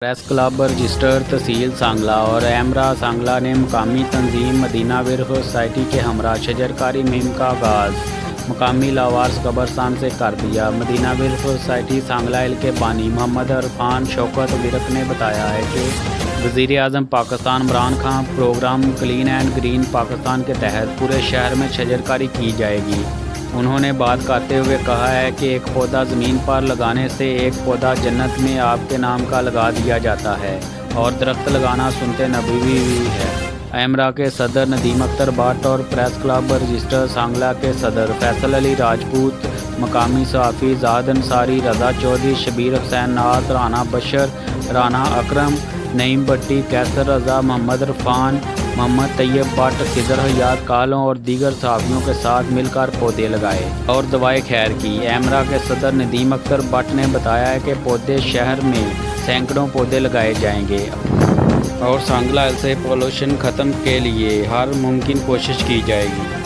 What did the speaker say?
Press club register तहसील सांगला और एमरा सांगला ने मकामी तंजीम मदीना विरख सोसाइटी के हमरा शजरकारी मुहिम का आगाज़ मकामी लावारिस कब्रिस्तान से कर दिया। मदीना विरख सोसाइटी सांगला के बानी मोहम्मद इरफान शौकत विरक ने बताया है कि वज़ीर आज़म Pakistan Imran Khan program clean and green Pakistan के तहत पूरे शहर में शजरकारी की जाएगी। उन्होंने बात करते हुए कहा है कि एक पौधा ज़मीन पर लगाने से एक पौधा जन्नत में आपके नाम का लगा दिया जाता है और दरख्त लगाना सुन्नत नबवी भी है। एमरा के सदर नदीम अख्तर भट्ट और प्रेस क्लब रजिस्टर सांगला के सदर फैसल अली राजपूत, मकामी सहाफ़ी ज़ाद अंसारी, रज़ा चौधरी, शबीर हुसैन नाज, राना बशर, राना अकरम, नईम भट्टी, कैसर रज़ा, मोहम्मद इरफान, मोहम्मद तैयब भट्ट, खिज़र हयात कालों और दीगर सहाफ़ियों के साथ मिलकर पौधे लगाए और दवाएँ खैर की। एमरा के सदर नदीम अख्तर भट्ट ने बताया है कि पौधे शहर में सैकड़ों पौधे लगाए जाएंगे और सांगला से पॉल्यूशन ख़त्म के लिए हर मुमकिन कोशिश की जाएगी।